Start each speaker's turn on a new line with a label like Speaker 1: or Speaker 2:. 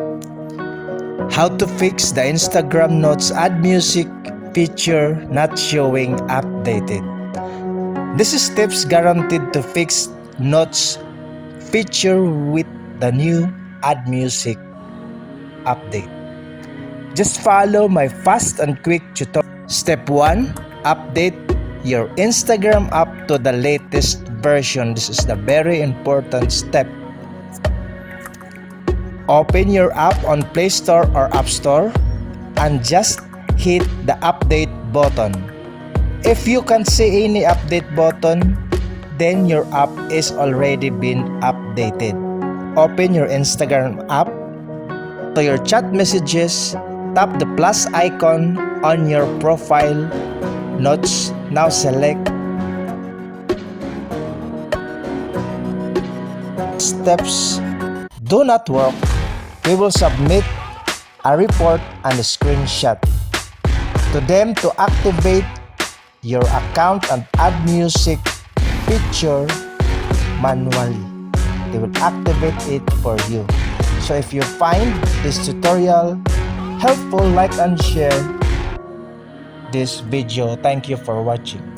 Speaker 1: How to fix the Instagram Notes Add Music feature not showing updated. This is tips guaranteed to fix Notes feature with the new Add Music update. Just follow my fast and quick tutorial. Step 1. Update your Instagram app to the latest version. This is the very important step. Open your app on Play Store or App Store and just hit the update button. If you can't see any update button, then your app is already been updated. Open your Instagram app. To your chat messages, tap the plus icon on your profile notes. Now select steps do not work. We will submit a report and a screenshot to them to activate your account and add music feature manually. They will activate it for you. So if you find this tutorial helpful, like and share this video. Thank you for watching.